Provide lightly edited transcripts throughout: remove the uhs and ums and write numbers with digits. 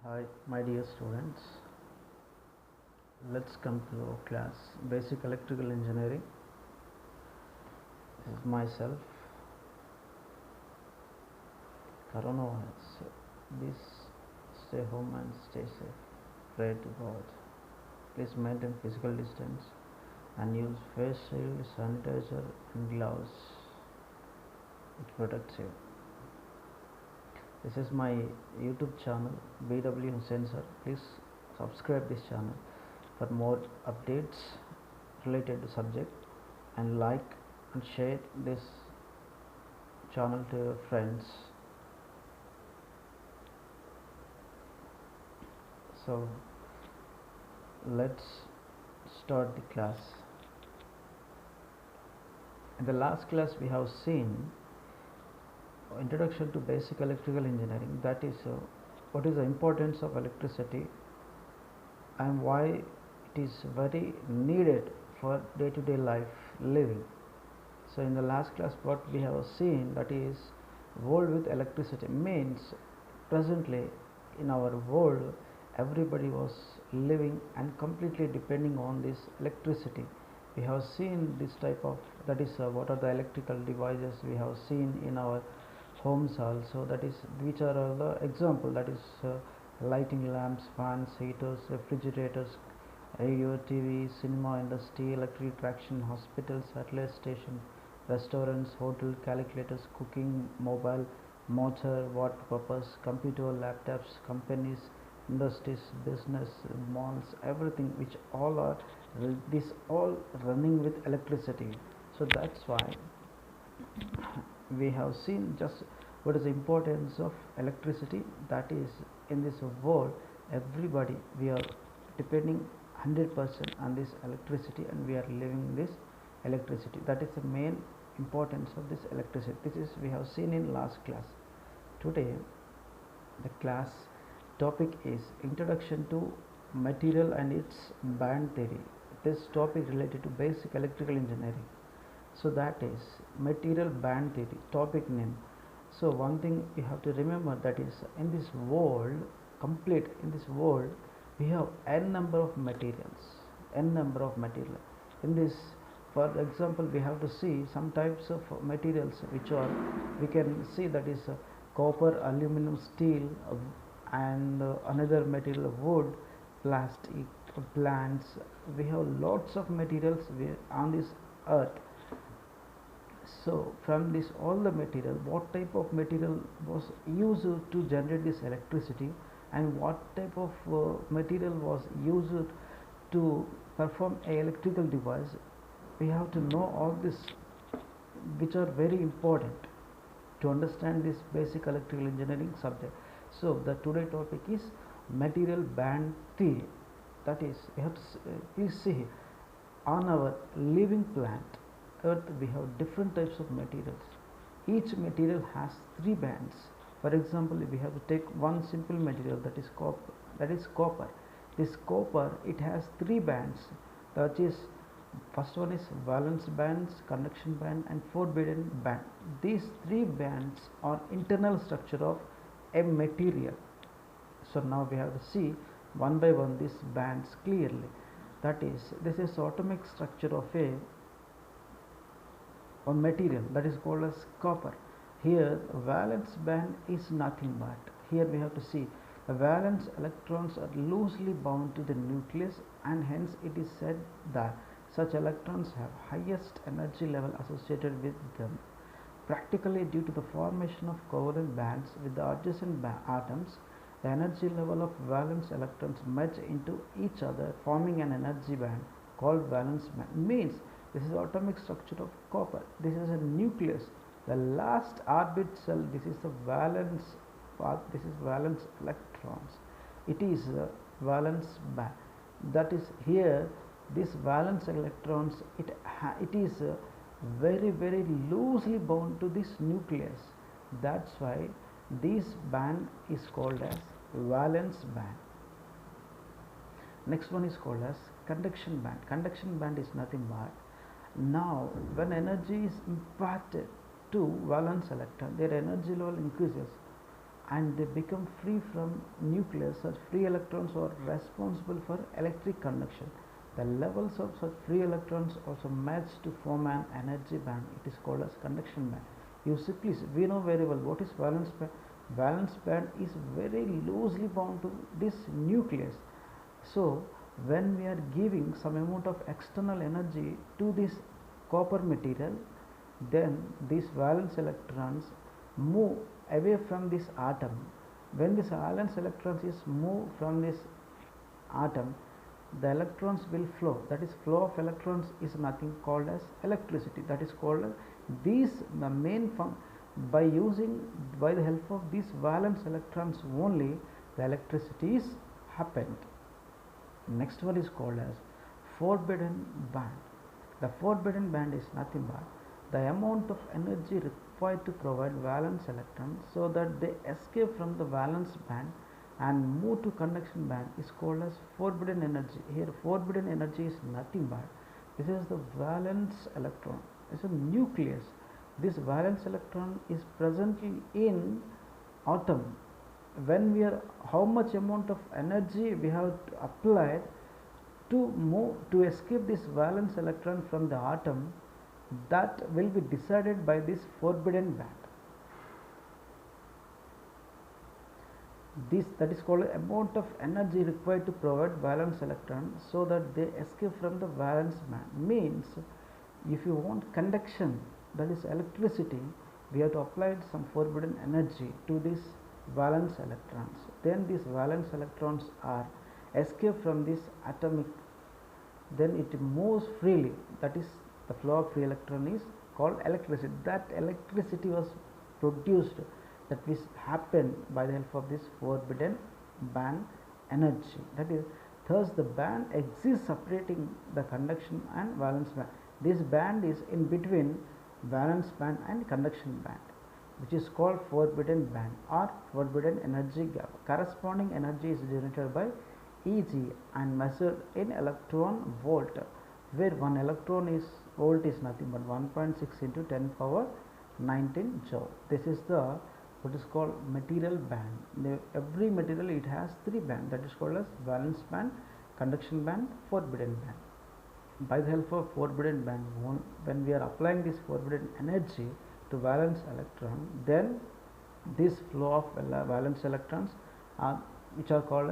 Hi, my dear students. Let's come to our class Basic Electrical Engineering. This is myself, coronavirus. Please stay home and stay safe. Pray to God. Please maintain physical distance and use face shield, sanitizer, and gloves. It protects you. This is my YouTube channel BW Sensor. Please subscribe this channel for more updates related to subject, and like and share this channel to your friends. So let's start the class. In the last class we have seen introduction to basic electrical engineering, that is what is the importance of electricity and why it is very needed for day-to-day life living. So in the last class what we have seen, that is world with electricity means presently in our world everybody was living and completely depending on this electricity. We have seen this type of, that is what are the electrical devices we have seen in our homes also, that is which are the example, that is lighting lamps, fans, heaters, refrigerators, radio, TV, cinema industry, electric traction, hospitals, satellite station, restaurants, hotel, calculators, cooking, mobile, motor, water purpose, computer, laptops, companies, industries, business, malls, everything which all are this all running with electricity. So that's why we have seen just what is the importance of electricity, that is in this world everybody we are depending 100% on this electricity and we are living this electricity. That is the main importance of this electricity. This is we have seen in last class. Today the class topic is introduction to material and its band theory. This topic related to basic electrical engineering. So that is material band theory, topic name. So one thing you have to remember, that is in this world, complete in this world we have n number of materials, n number of material. In this, for example, we have to see some types of materials which are, we can see, that is copper, aluminum, steel, and another material wood, plastic, plants. We have lots of materials on this earth. So from this all the material, what type of material was used to generate this electricity and what type of material was used to perform a electrical device, we have to know all this, which are very important to understand this basic electrical engineering subject. So the today topic is material band theory. That is, you have to please see, on our living planet earth we have different types of materials. Each material has three bands. For example, if we have to take one simple material, that is copper. This copper, it has three bands, that is first one is valence bands, conduction band, and forbidden band. These three bands are internal structure of a material. So now we have to see one by one these bands clearly. That is, this is atomic structure of a material, that is called as copper. Here valence band is nothing but, here we have to see the valence electrons are loosely bound to the nucleus, and hence it is said that such electrons have highest energy level associated with them. Practically, due to the formation of covalent bands with the adjacent atoms, the energy level of valence electrons merge into each other, forming an energy band called valence band. Means this is atomic structure of copper. This is a nucleus. The last orbit cell, this is the valence part, this is valence electrons. It is a valence band. That is, here this valence electrons, it is very loosely bound to this nucleus. That's why this band is called as valence band. Next one is called as conduction band. Conduction band is nothing but, now when energy is imparted to valence electron, their energy level increases and they become free from nucleus. Such free electrons are responsible for electric conduction. The levels of such free electrons also match to form an energy band. It is called as conduction band. You simply, we know very well what is valence band. Valence band is very loosely bound to this nucleus. So when we are giving some amount of external energy to this copper material, then these valence electrons move away from this atom. When this valence electrons is moved from this atom, the electrons will flow. That is, flow of electrons is nothing called as electricity. That is called these the main by the help of these valence electrons only the electricity is happened. Next one is called as forbidden band. The forbidden band is nothing but the amount of energy required to provide valence electrons so that they escape from the valence band and move to conduction band is called as forbidden energy. Here forbidden energy is nothing but this is the valence electron. It's a nucleus. This valence electron is presently in atom. When we are, how much amount of energy we have applied to move to escape this valence electron from the atom, that will be decided by this forbidden band. That is called amount of energy required to provide valence electron so that they escape from the valence band. Means if you want conduction, that is electricity, we have to apply some forbidden energy to this valence electrons. Then these valence electrons are escape from this atomic, then it moves freely. That is, the flow of free electron is called electricity. That electricity was produced, that which happened by the help of this forbidden band energy. That is, thus the band exists separating the conduction and valence band. This band is in between valence band and conduction band, which is called forbidden band or forbidden energy gap. Corresponding energy is generated by Eg and measured in electron volt, where 1 electron is volt is nothing but 1.6 into 10 power 19 joule. This is the what is called material band. Every material it has 3 bands, that is called as valence band, conduction band, forbidden band. By the help of forbidden band, when we are applying this forbidden energy to valence electron, then this flow of valence electrons are, which are called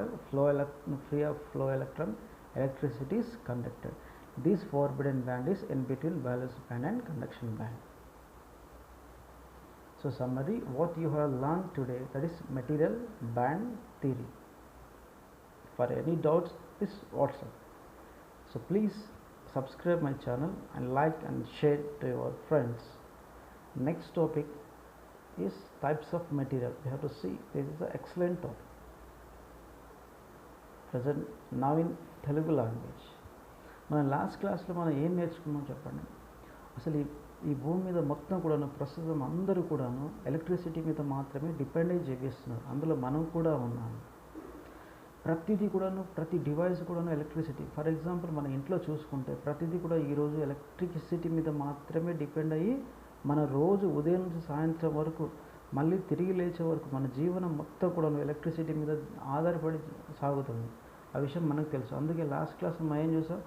free of flow electron, electricity is conducted. This forbidden band is in between valence band and conduction band. So summary, what you have learned today, that is material band theory. For any doubts, please WhatsApp. So please subscribe my channel and like and share to your friends. Next topic is types of material. We have to see, this is an excellent topic present now in Telugu language. మన last క్లాస్లో మనం ఏం నేర్చుకున్నాం చెప్పండి. అసలు ఈ భూమి మీద మొత్తం కూడాను ప్రస్తుతం అందరూ కూడాను ఎలక్ట్రిసిటీ మీద మాత్రమే డిపెండ్ అయ్యి జీవిస్తున్నారు. అందులో మనం కూడా ఉన్నాము. ప్రతిదీ కూడాను, ప్రతి డివైస్ కూడాను ఎలక్ట్రిసిటీ. ఫర్ ఎగ్జాంపుల్ మన ఇంట్లో చూసుకుంటే ప్రతిదీ కూడా ఈరోజు ఎలక్ట్రిసిటీ మీద మాత్రమే డిపెండ్ అయ్యి మన రోజు ఉదయం నుంచి సాయంత్రం వరకు మళ్ళీ తిరిగి లేచే వరకు మన జీవనం మొత్తం కూడాను ఎలక్ట్రిసిటీ మీద ఆధారపడి సాగుతుంది. ఆ విషయం మనకు తెలుసు. అందుకే లాస్ట్ క్లాస్ మనం ఏం చూసాం,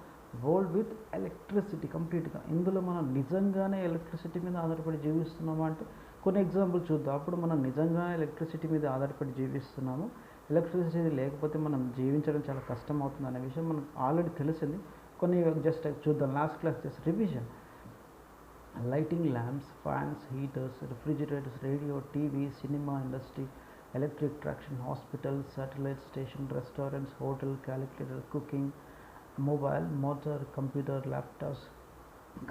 వరల్డ్ విత్ ఎలక్ట్రిసిటీ కంప్లీట్గా. ఇందులో మనం నిజంగానే ఎలక్ట్రిసిటీ మీద ఆధారపడి జీవిస్తున్నామా అంటే కొన్ని ఎగ్జాంపుల్ చూద్దాం. అప్పుడు మనం నిజంగానే ఎలక్ట్రిసిటీ మీద ఆధారపడి జీవిస్తున్నాము, ఎలక్ట్రిసిటీ లేకపోతే మనం జీవించడం చాలా కష్టం అవుతుంది అనే విషయం మనకు ఆల్రెడీ తెలిసింది. కొన్ని జస్ట్ చూద్దాం. Last class just revision. Lighting lamps, fans, heaters, refrigerators, radio, TV, cinema industry, electric traction, hospitals, satellite station, restaurants, hotel, calculator, cooking, mobile, motor, computer, laptops,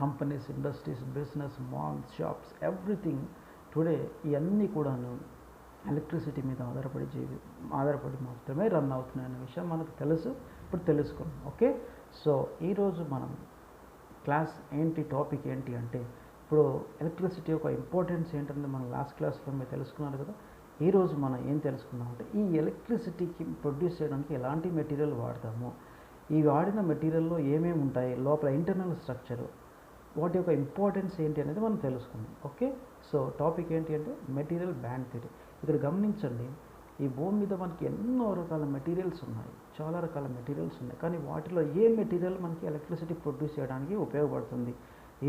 companies, industries, business, malls, shops, everything today ఇవన్నీ కూడాను electricity మీద ఆధారపడి మాత్రమే run అవుతున్నాయి అనే విషయం మనకు తెలుసు. ఇప్పుడు తెలుసుకున్నాం. ఓకే, సో ఈరోజు మనం క్లాస్ ఏంటి, టాపిక్ ఏంటి అంటే ఇప్పుడు ఎలక్ట్రిసిటీ యొక్క ఇంపార్టెన్స్ ఏంటంటే మనం లాస్ట్ క్లాస్లో మీరు తెలుసుకున్నారు కదా. ఈరోజు మనం ఏం తెలుసుకున్నామంటే ఈ ఎలక్ట్రిసిటీకి ప్రొడ్యూస్ చేయడానికి ఎలాంటి మెటీరియల్ వాడతాము, ఈ వాడిన మెటీరియల్లో ఏమేమి ఉంటాయి, లోపల ఇంటర్నల్ స్ట్రక్చరు, వాటి యొక్క ఇంపార్టెన్స్ ఏంటి అనేది మనం తెలుసుకుందాం. ఓకే, సో టాపిక్ ఏంటి అంటే మెటీరియల్ బ్యాండ్ థియరీ. ఇక్కడ గమనించండి, ఈ భూమి మీద మనకి ఎన్నో రకాల మెటీరియల్స్ ఉన్నాయి, చాలా రకాల మెటీరియల్స్ ఉన్నాయి. కానీ వాటిలో ఏ మెటీరియల్ మనకి ఎలక్ట్రిసిటీ ప్రొడ్యూస్ చేయడానికి ఉపయోగపడుతుంది,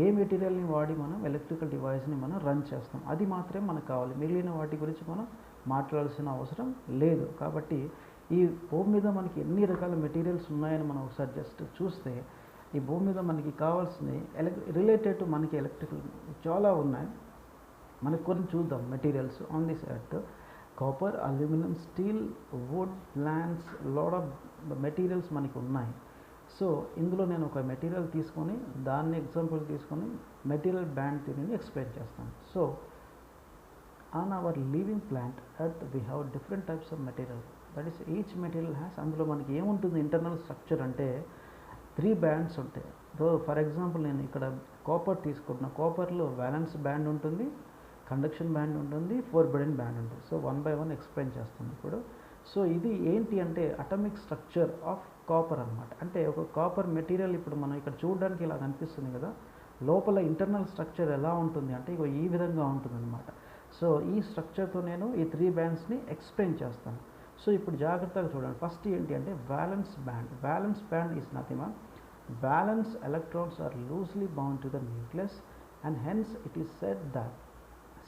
ఏ మెటీరియల్ని వాడి మనం ఎలక్ట్రికల్ డివైస్ని మనం రన్ చేస్తాం, అది మాత్రమే మనకు కావాలి. మిగిలిన వాటి గురించి మనం మాట్లాడాల్సిన అవసరం లేదు. కాబట్టి ఈ భూమి మీద మనకి ఎన్ని రకాల మెటీరియల్స్ ఉన్నాయని మనం ఒకసారి జస్ట్ చూస్తే, ఈ భూమి మీద మనకి కావాల్సినవి రిలేటెడ్ టు మనకి ఎలక్ట్రికల్ చాలా ఉన్నాయి. మనకి కొన్ని చూద్దాం materials on this earth. Copper, aluminium, steel, wood, plants, lot of materials మనకి ఉన్నాయి. సో ఇందులో నేను ఒక మెటీరియల్ తీసుకొని దాన్ని ఎగ్జాంపుల్ తీసుకొని మెటీరియల్ బ్యాండ్ థియరీని ఎక్స్ప్లెయిన్ చేస్తాను. So on hour living plant earth we have different types of material. That is each material has, అందులో మనకి ఏముంటుంది ఇంటర్నల్ స్ట్రక్చర్ అంటే 3 బ్యాండ్స్ ఉంటాయి. ఫర్ ఎగ్జాంపుల్ నేను ఇక్కడ కాపర్ తీసుకుంటున్నా. కాపర్లో వ్యాలెన్స్ బ్యాండ్ ఉంటుంది, కండక్షన్ బ్యాండ్ ఉంటుంది, ఫోర్బిడెన్ బ్యాండ్ ఉంటుంది. సో 1 by 1 ఎక్స్ప్లెయిన్ చేస్తాను ఇప్పుడు. సో ఇది ఏంటి అంటే అటామిక్ స్ట్రక్చర్ ఆఫ్ కాపర్ అనమాట. అంటే ఒక కాపర్ మెటీరియల్ ఇప్పుడు మనం ఇక్కడ చూడడానికి ఇలా కనిపిస్తుంది కదా, లోపల ఇంటర్నల్ స్ట్రక్చర్ ఎలా ఉంటుంది అంటే ఇగో ఈ విధంగా ఉంటుంది అనమాట. సో ఈ స్ట్రక్చర్తో నేను ఈ 3 బ్యాండ్స్ని ఎక్స్ప్లెయిన్ చేస్తాను. సో ఇప్పుడు జాగ్రత్తగా చూడండి. ఫస్ట్ ఏంటి అంటే valence band. Valence band is nothing but valence electrons are loosely bound to the nucleus, and hence it is said that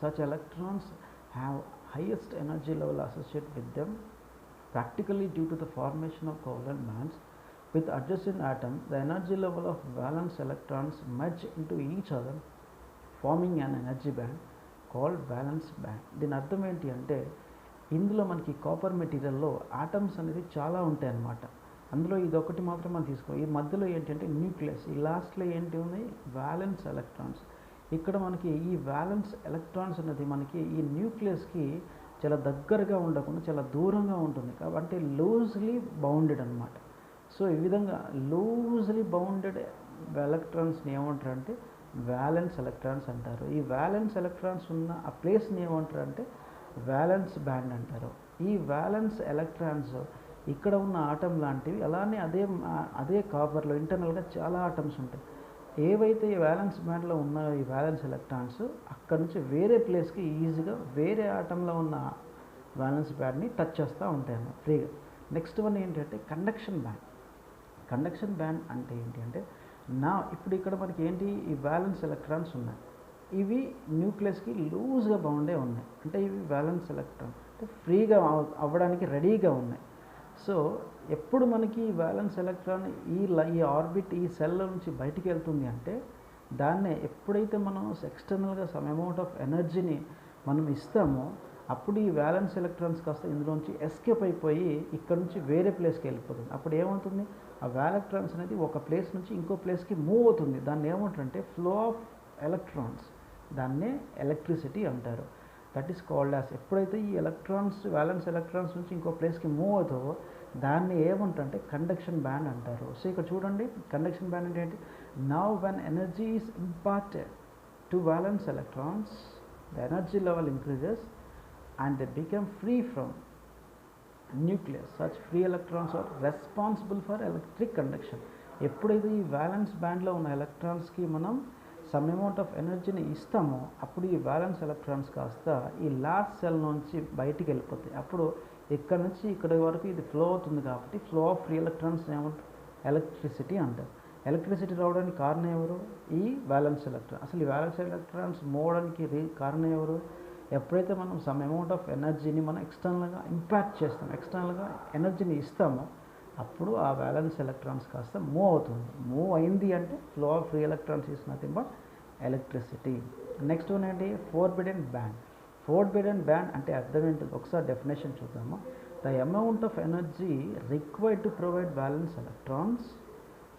such electrons have highest energy level associated with them. Practically, due to the formation of covalent bonds with adjacent atoms, the energy level of valence electrons merge into each other, forming an energy band called valence band. దీని అర్థం ఏంటి అంటే ఇందులో మనకి copper మెటీరియల్లో atoms అనేది చాలా ఉంటాయి అన్నమాట. అందులో ఇది ఒకటి మాత్రం మనం తీసుకోవాలి. ఈ మధ్యలో ఏంటంటే న్యూక్లియస్, ఈ లాస్ట్లో ఏంటి ఉంది వ్యాలెన్స్ ఎలక్ట్రాన్స్. ఇక్కడ మనకి ఈ వ్యాలెన్స్ ఎలక్ట్రాన్స్ అనేది మనకి ఈ న్యూక్లియస్కి చాలా దగ్గరగా ఉండకుండా చాలా దూరంగా ఉంటుంది కాబట్టి లూజ్లీ బౌండెడ్ అనమాట. సో ఈ విధంగా లూజ్లీ బౌండెడ్ ఎలక్ట్రాన్స్ని ఏమంటారు అంటే వ్యాలెన్స్ ఎలక్ట్రాన్స్ అంటారు. ఈ వ్యాలెన్స్ ఎలక్ట్రాన్స్ ఉన్న ఆ ప్లేస్ని ఏమంటారు అంటే వ్యాలెన్స్ బ్యాండ్ అంటారు. ఈ వ్యాలెన్స్ ఎలక్ట్రాన్స్ ఇక్కడ ఉన్న ఆటం లాంటివి, అలానే అదే కాపర్లో ఇంటర్నల్గా చాలా ఆటమ్స్ ఉంటాయి. ఏవైతే ఈ వ్యాలెన్స్ బ్యాండ్లో ఉన్నాయో ఈ వ్యాలెన్స్ ఎలక్ట్రాన్స్ అక్కడ నుంచి వేరే ప్లేస్కి ఈజీగా వేరే ఆటంలో ఉన్న వ్యాలెన్స్ బ్యాండ్ని టచ్ చేస్తూ ఉంటాయి అన్నమాట ఫ్రీగా. నెక్స్ట్ వన్ ఏంటంటే కండక్షన్ బ్యాండ్. కండక్షన్ బ్యాండ్ అంటే ఏంటి అంటే ఇప్పుడు ఇక్కడ మనకి ఏంటి ఈ వ్యాలెన్స్ ఎలక్ట్రాన్స్ ఉన్నాయి, ఇవి న్యూక్లియస్కి లూజ్గా బౌండే ఉన్నాయి. అంటే ఇవి వ్యాలెన్స్ ఎలక్ట్రాన్ అంటే ఫ్రీగా అవ్వడానికి రెడీగా ఉన్నాయి. సో ఎప్పుడు మనకి వ్యాలెన్స్ ఎలక్ట్రాన్ ఈ ఆర్బిట్ ఈ సెల్ నుంచి బయటికి వెళ్తుంది అంటే దాన్నే ఎప్పుడైతే మనం ఎక్స్టర్నల్గా సమ్ అమౌంట్ ఆఫ్ ఎనర్జీని మనం ఇస్తామో అప్పుడు ఈ వ్యాలెన్స్ ఎలక్ట్రాన్స్ కాస్త ఇందులోంచి ఎస్కేప్ అయిపోయి ఇక్కడ నుంచి వేరే ప్లేస్కి వెళ్ళిపోతుంది. అప్పుడు ఏమవుతుంది ఆ వ్యాలెక్ట్రాన్స్ అనేది ఒక ప్లేస్ నుంచి ఇంకో ప్లేస్కి మూవ్ అవుతుంది. దాన్ని ఏమంటారంటే ఫ్లో ఆఫ్ ఎలక్ట్రాన్స్, దాన్నే ఎలక్ట్రిసిటీ అంటారు. That is called as. ఎప్పుడైతే ఈ ఎలక్ట్రాన్స్ వ్యాలెన్స్ ఎలక్ట్రాన్స్ నుంచి ఇంకో ప్లేస్కి మూవ్ అవుతావో దాన్ని ఏమంటారంటే కండక్షన్ బ్యాండ్ అంటారు. సో ఇక్కడ చూడండి కండక్షన్ బ్యాండ్ అంటే ఏంటి, now when energy is imparted to valence electrons the energy level increases and they become free from nucleus. Such free electrons are responsible for electric conduction. ఎప్పుడైతే ఈ violence బ్యాండ్లో ఉన్న ఎలక్ట్రాన్స్కి మనం సమ్ అమౌంట్ ఆఫ్ ఎనర్జీని ఇస్తామో అప్పుడు ఈ వ్యాలెన్స్ ఎలక్ట్రాన్స్ కాస్త ఈ లాస్ట్ సెల్ నుంచి బయటికి వెళ్ళిపోతాయి. అప్పుడు ఇక్కడ నుంచి ఇక్కడ వరకు ఇది ఫ్లో అవుతుంది కాబట్టి ఫ్లో ఆఫ్ ఫ్రీ ఎలక్ట్రాన్స్ ఏమంటారు ఎలక్ట్రిసిటీ అంటారు. ఎలక్ట్రిసిటీ రావడానికి కారణం ఎవరు, ఈ వ్యాలెన్స్ ఎలక్ట్రాన్. అసలు ఈ వ్యాలెన్స్ ఎలక్ట్రాన్స్ మోవడానికి కారణం ఎవరు, ఎప్పుడైతే మనం సమ్ అమౌంట్ ఆఫ్ ఎనర్జీని మనం ఎక్స్టర్నల్గా ఇంపాక్ట్ చేస్తాం, ఎక్స్టర్నల్గా ఎనర్జీని ఇస్తామో అప్పుడు ఆ వ్యాలెన్స్ ఎలక్ట్రాన్స్ కాస్త మూవ్ అవుతుంది. మూవ్ అయింది అంటే flow of free electrons is nothing but electricity. Next one ఏంటి ఫోర్బిడెన్ బ్యాండ్. ఫోర్బిడెన్ బ్యాండ్ అంటే అర్థం ఏంటి ఒకసారి డెఫినేషన్ చూద్దాము. The amount of energy required to provide violence electrons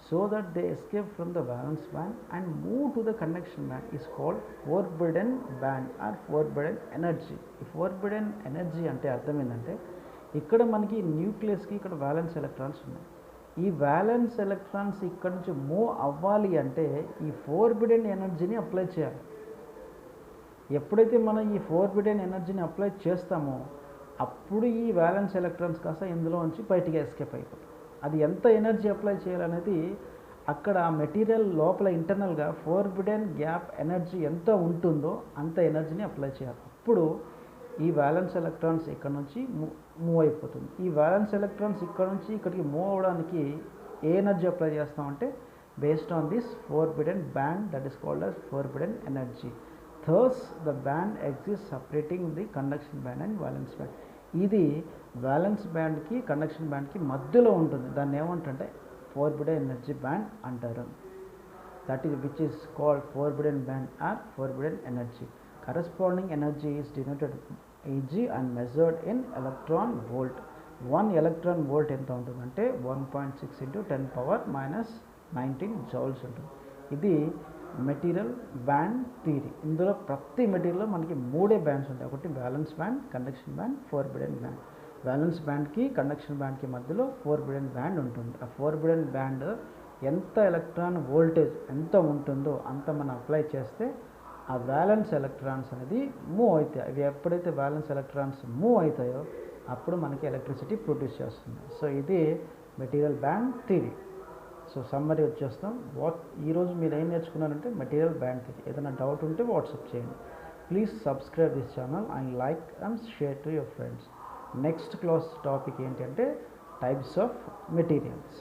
so that they escape from the valence band and move to the conduction band is called forbidden band or forbidden energy. ఈ forbidden energy అంటే అర్థం ఏంటంటే ఇక్కడ మనకి న్యూక్లియస్కి ఇక్కడ violence electrons ఉన్నాయి. ఈ violence electrons ఇక్కడ నుంచి మూవ్ అవ్వాలి అంటే ఈ ఫోర్బిడెన్ ఎనర్జీని అప్లై చేయాలి. ఎప్పుడైతే మనం ఈ ఫోర్బిడెన్ ఎనర్జీని అప్లై చేస్తామో అప్పుడు ఈ వ్యాలెన్స్ ఎలక్ట్రాన్స్ కాస్త ఇందులో నుంచి బయటికి ఎస్కేప్ అయిపోతుంది. అది ఎంత ఎనర్జీ అప్లై చేయాలనేది అక్కడ మెటీరియల్ లోపల ఇంటర్నల్గా ఫోర్బిడెన్ గ్యాప్ ఎనర్జీ ఎంత ఉంటుందో అంత ఎనర్జీని అప్లై చేయాలి. అప్పుడు ఈ వ్యాలెన్స్ ఎలక్ట్రాన్స్ ఇక్కడ నుంచి మూవ్ అయిపోతుంది. ఈ వ్యాలెన్స్ ఎలక్ట్రాన్స్ ఇక్కడ నుంచి ఇక్కడికి మూవ్ అవ్వడానికి ఏ ఎనర్జీ అప్లై చేస్తామంటే based on this forbidden band, that is called as forbidden energy. Thus the band exists separating the conduction band and valence band. ఇది వ్యాలెన్స్ బ్యాండ్కి కండక్షన్ బ్యాండ్కి మధ్యలో ఉంటుంది. దాన్ని ఏమంటే ఫోర్బిడెన్ ఎనర్జీ బ్యాండ్ అంటారు. That is which is called forbidden band are forbidden energy. Corresponding energy is denoted Eg and measured in electron volt. 1 electron volt ఎంత ఉంటుందంటే 1.6 into 10 power minus 19 జౌల్స్ ఉంటుంది. ఇది మెటీరియల్ బ్యాండ్ థియరీ. ఇందులో ప్రతి మెటీరియల్లో మనకి మూడే bands ఉంటాయి. ఒకటి valence band, conduction band, forbidden band. Valence బ్యాండ్కి కండక్షన్ బ్యాండ్కి మధ్యలో ఫోర్బిడెన్ బ్యాండ్ ఉంటుంది. ఆ ఫోర్బిడెన్ బ్యాండ్ ఎంత ఎలక్ట్రాన్ వోల్టేజ్ ఎంత ఉంటుందో అంత మనం అప్లై చేస్తే ఆ వ్యాలెన్స్ ఎలక్ట్రాన్స్ అనేది మూవ్ అవుతాయి. అవి ఎప్పుడైతే వ్యాలెన్స్ ఎలక్ట్రాన్స్ మూవ్ అవుతాయో అప్పుడు మనకి ఎలక్ట్రిసిటీ ప్రొడ్యూస్ చేస్తుంది. సో ఇది material band theory. So summary వచ్చేస్తాం. ఈరోజు మీరు ఏం నేర్చుకున్నారంటే మెటీరియల్ బ్యాండ్ థియరీ. ఏదైనా డౌట్ ఉంటే వాట్సాప్ చేయండి. Please subscribe this channel and like and share to your friends. Next class topic ఏంటంటే టైప్స్ ఆఫ్ మెటీరియల్స్.